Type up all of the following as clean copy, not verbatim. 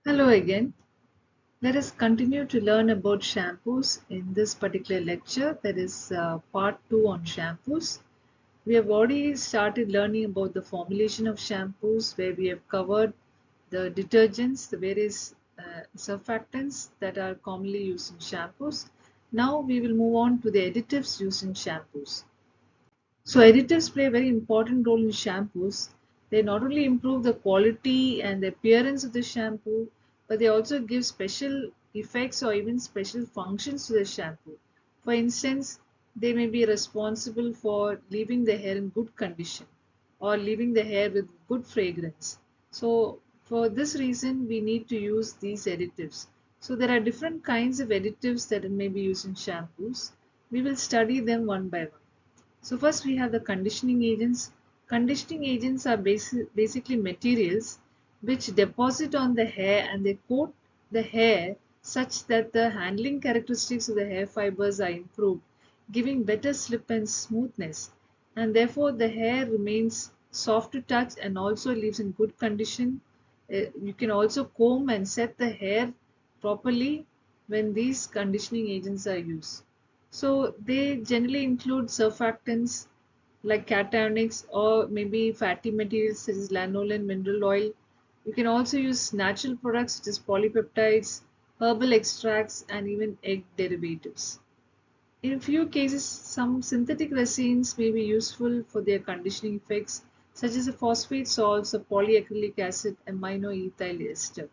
Hello again. Let us continue to learn about shampoos in this particular lecture, that is part 2 on shampoos. We have already started learning about the formulation of shampoos, where we have covered the detergents, the various surfactants that are commonly used in shampoos. Now we will move on to the additives used in shampoos. So additives play a very important role in shampoos. They not only improve the quality and the appearance of the shampoo, but they also give special effects or even special functions to the shampoo. For instance, they may be responsible for leaving the hair in good condition or leaving the hair with good fragrance. So for this reason, we need to use these additives. So there are different kinds of additives that may be used in shampoos. We will study them one by one. So first we have the conditioning agents. Conditioning agents are basically materials which deposit on the hair and they coat the hair such that the handling characteristics of the hair fibers are improved, giving better slip and smoothness. And therefore the hair remains soft to touch and also leaves in good condition. You can also comb and set the hair properly when these conditioning agents are used. So they generally include surfactants like cationics or maybe fatty materials such as lanolin, mineral oil. You can also use natural products such as polypeptides, herbal extracts, and even egg derivatives. In few cases, some synthetic resins may be useful for their conditioning effects, such as the phosphate salts or polyacrylic acid, amino ethyl ester.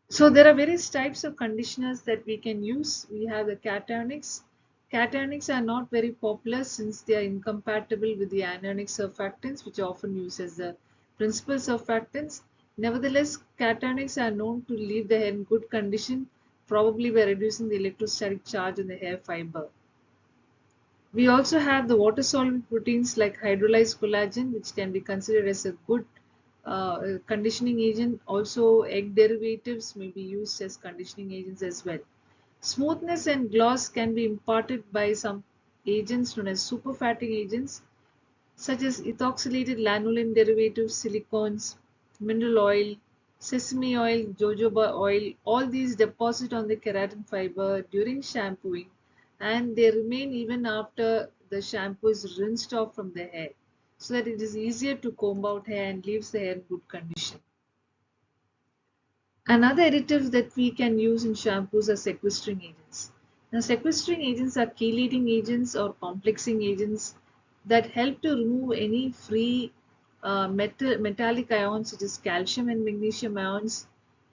So there are various types of conditioners that we can use. We have the cationics. Cationics are not very popular since they are incompatible with the anionic surfactants, which are often used as the principal surfactants. Nevertheless, cationics are known to leave the hair in good condition, probably by reducing the electrostatic charge on the hair fiber. We also have the water-soluble proteins like hydrolyzed collagen, which can be considered as a good conditioning agent. Also, egg derivatives may be used as conditioning agents as well. Smoothness and gloss can be imparted by some agents known as superfatting agents, such as ethoxylated lanolin derivatives, silicones, mineral oil, sesame oil, jojoba oil. All these deposit on the keratin fiber during shampooing and they remain even after the shampoo is rinsed off from the hair so that it is easier to comb out hair and leaves the hair in good condition. Another additives that we can use in shampoos are sequestering agents. Now, sequestering agents are chelating agents or complexing agents that help to remove any free metallic ions such as calcium and magnesium ions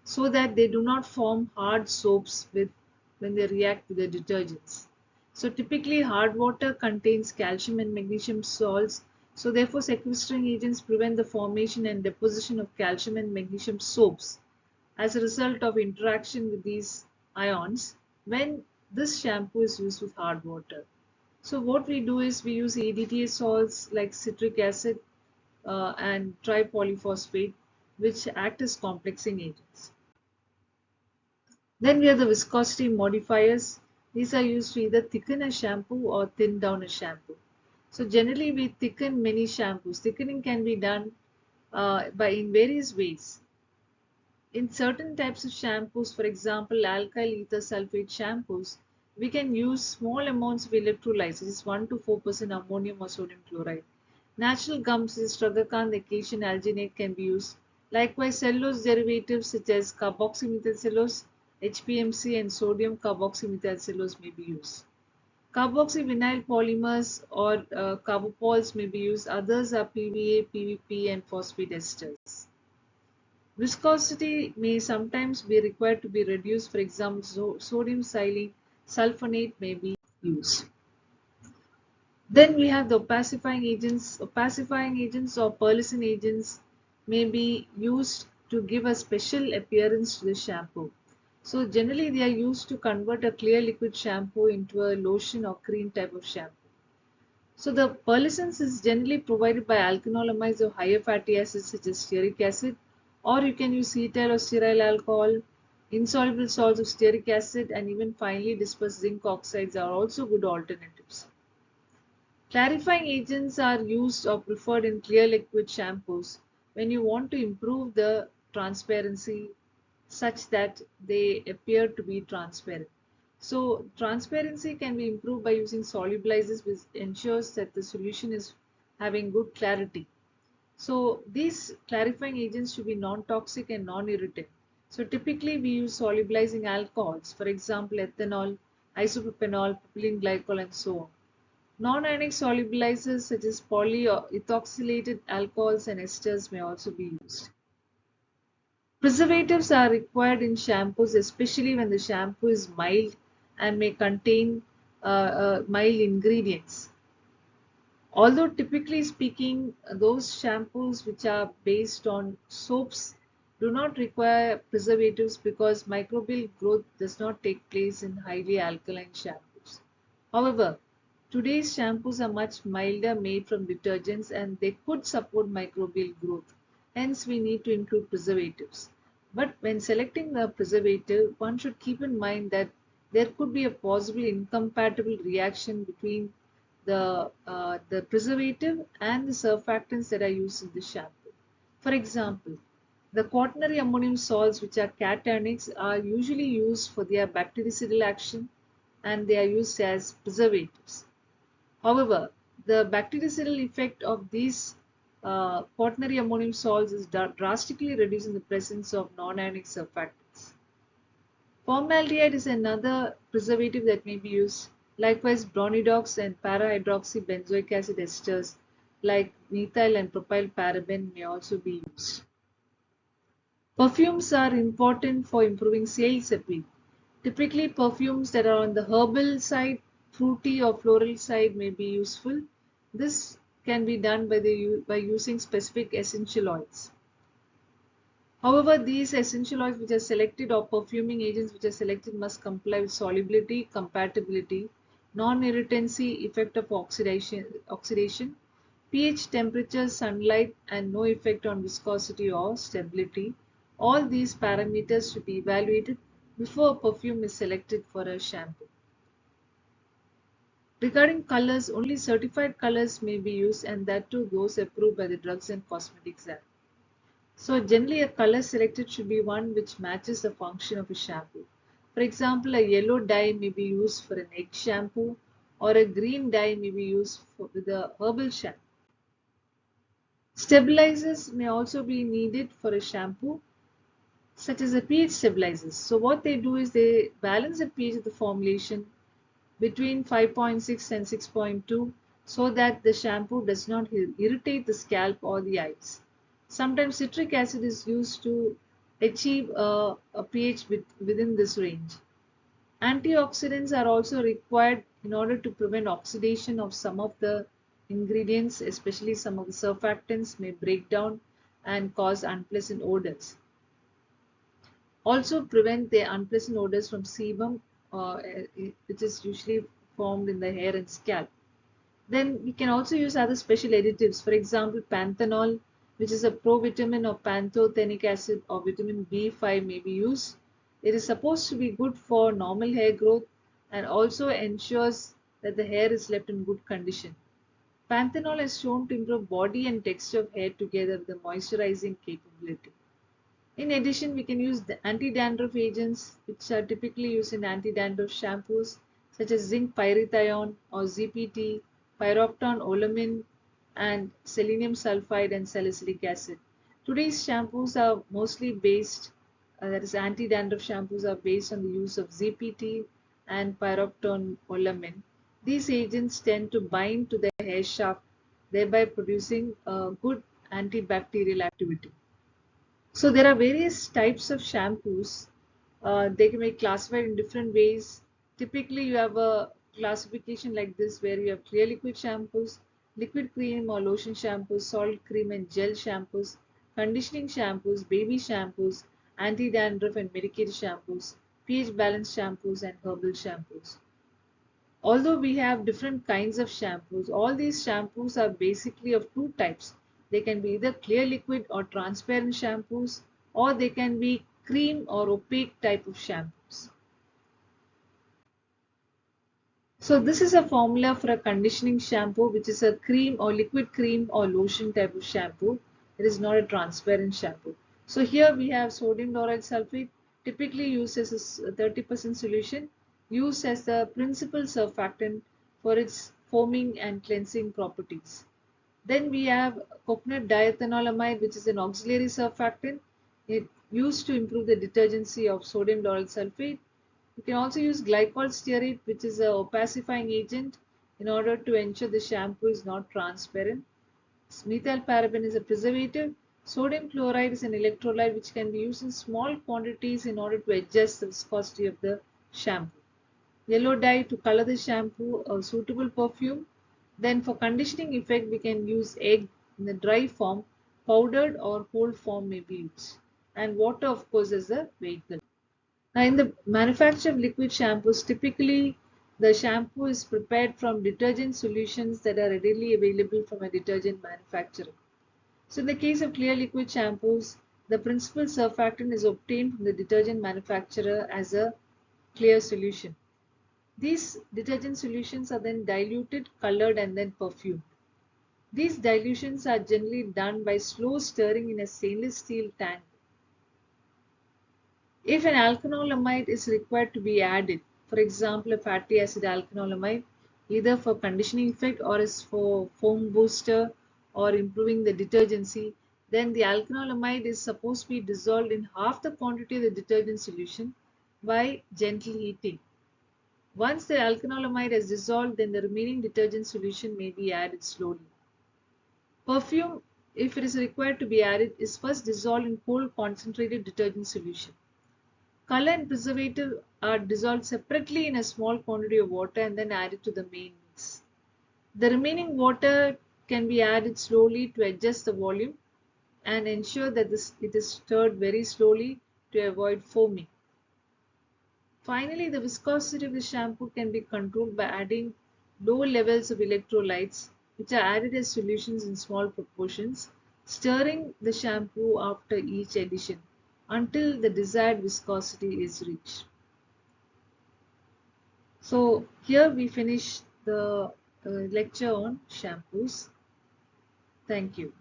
so that they do not form hard soaps when they react with the detergents. So typically hard water contains calcium and magnesium salts. So therefore sequestering agents prevent the formation and deposition of calcium and magnesium soaps as a result of interaction with these ions when this shampoo is used with hard water. So what we do is we use EDTA salts like citric acid and tripolyphosphate which act as complexing agents. Then we have the viscosity modifiers. These are used to either thicken a shampoo or thin down a shampoo. So generally we thicken many shampoos. Thickening can be done by in various ways. In certain types of shampoos, for example, alkyl ether sulfate shampoos, we can use small amounts of electrolytes, which is 1 to 4% ammonium or sodium chloride. Natural gums, such as tragacan, acacia, alginate can be used. Likewise, cellulose derivatives such as carboxymethylcellulose, HPMC, and sodium carboxymethylcellulose may be used. Carboxyvinyl polymers or carbopols may be used. Others are PVA, PVP, and phosphate esters. Viscosity may sometimes be required to be reduced. For example, sodium silane sulfonate may be used. Then we have the opacifying agents. Opacifying agents or pearlescent agents may be used to give a special appearance to the shampoo. So generally they are used to convert a clear liquid shampoo into a lotion or cream type of shampoo. So the pearlescence is generally provided by alkanolamides or higher fatty acids such as stearic acid, or you can use cetyl or stearyl alcohol. Insoluble salts of stearic acid and even finely dispersed zinc oxides are also good alternatives. Clarifying agents are used or preferred in clear liquid shampoos when you want to improve the transparency such that they appear to be transparent. So transparency can be improved by using solubilizers, which ensures that the solution is having good clarity. So these clarifying agents should be non-toxic and non-irritant. So typically we use solubilizing alcohols, for example ethanol, isopropanol, propylene glycol and so on. Non-ionic solubilizers such as polyethoxylated alcohols and esters may also be used. Preservatives are required in shampoos, especially when the shampoo is mild and may contain mild ingredients. Although typically speaking, those shampoos which are based on soaps do not require preservatives because microbial growth does not take place in highly alkaline shampoos. However, today's shampoos are much milder, made from detergents, and they could support microbial growth. Hence, we need to include preservatives. But when selecting a preservative, one should keep in mind that there could be a possible incompatible reaction between the preservative and the surfactants that are used in the shampoo. For example, the quaternary ammonium salts, which are cationics, are usually used for their bactericidal action and they are used as preservatives. However, the bactericidal effect of these quaternary ammonium salts is drastically reduced in the presence of non-ionic surfactants. Formaldehyde is another preservative that may be used. Likewise, bronidox and para-hydroxybenzoic acid esters like methyl and propyl paraben may also be used. Perfumes are important for improving sales appeal. Typically, perfumes that are on the herbal side, fruity or floral side may be useful. This can be done by using specific essential oils. However, these essential oils which are selected or perfuming agents which are selected must comply with solubility, compatibility, non-irritancy, effect of oxidation, pH, temperature, sunlight, and no effect on viscosity or stability. All these parameters should be evaluated before a perfume is selected for a shampoo. Regarding colors, only certified colors may be used and that too those approved by the Drugs and Cosmetics Act. So generally a color selected should be one which matches the function of a shampoo. For example, a yellow dye may be used for an egg shampoo or a green dye may be used with a herbal shampoo. Stabilizers may also be needed for a shampoo such as the pH stabilizers. So what they do is they balance the pH of the formulation between 5.6 and 6.2 so that the shampoo does not irritate the scalp or the eyes. Sometimes citric acid is used to achieve a pH within this range. Antioxidants are also required in order to prevent oxidation of some of the ingredients, especially some of the surfactants may break down and cause unpleasant odors. Also prevent the unpleasant odors from sebum, which is usually formed in the hair and scalp. Then we can also use other special additives. For example, panthenol, which is a provitamin of pantothenic acid or vitamin B5 may be used. It is supposed to be good for normal hair growth and also ensures that the hair is left in good condition. Panthenol is shown to improve body and texture of hair together with a moisturizing capability. In addition, we can use the anti-dandruff agents which are typically used in anti-dandruff shampoos such as zinc pyrithione or ZPT, pyropton olamine, and selenium sulfide and salicylic acid. Today's shampoos are mostly based, that is anti-dandruff shampoos are based on the use of ZPT and pyropton olamine. These agents tend to bind to the hair shaft, thereby producing a good antibacterial activity. So there are various types of shampoos. They can be classified in different ways. Typically, you have a classification like this where you have clear liquid shampoos, liquid cream or lotion shampoos, salt cream and gel shampoos, conditioning shampoos, baby shampoos, anti-dandruff and medicated shampoos, pH balanced shampoos and herbal shampoos. Although we have different kinds of shampoos, all these shampoos are basically of two types. They can be either clear liquid or transparent shampoos, or they can be cream or opaque type of shampoos. So this is a formula for a conditioning shampoo, which is a cream or liquid cream or lotion type of shampoo. It is not a transparent shampoo. So here we have sodium lauryl sulfate, typically used as a 30% solution, used as the principal surfactant for its foaming and cleansing properties. Then we have coconut diethanolamide, which is an auxiliary surfactant. It used to improve the detergency of sodium lauryl sulfate. You can also use glycol stearate, which is a opacifying agent, in order to ensure the shampoo is not transparent. Methylparaben is a preservative. Sodium chloride is an electrolyte which can be used in small quantities in order to adjust the viscosity of the shampoo. Yellow dye to color the shampoo, a suitable perfume. Then for conditioning effect, we can use egg in the dry form, powdered or whole form may be used. And water, of course, as a vehicle. Now, in the manufacture of liquid shampoos, typically the shampoo is prepared from detergent solutions that are readily available from a detergent manufacturer. So, in the case of clear liquid shampoos, the principal surfactant is obtained from the detergent manufacturer as a clear solution. These detergent solutions are then diluted, colored, and then perfumed. These dilutions are generally done by slow stirring in a stainless steel tank. If an alkanolamide is required to be added, for example, a fatty acid alkanolamide, either for conditioning effect or as for foam booster or improving the detergency, then the alkanolamide is supposed to be dissolved in half the quantity of the detergent solution by gentle heating. Once the alkanolamide has dissolved, then the remaining detergent solution may be added slowly. Perfume, if it is required to be added, is first dissolved in cold concentrated detergent solution. Color and preservative are dissolved separately in a small quantity of water and then added to the main mix. The remaining water can be added slowly to adjust the volume and ensure that it is stirred very slowly to avoid foaming. Finally, the viscosity of the shampoo can be controlled by adding low levels of electrolytes, which are added as solutions in small proportions, stirring the shampoo after each addition until the desired viscosity is reached. So here we finish the lecture on shampoos. Thank you.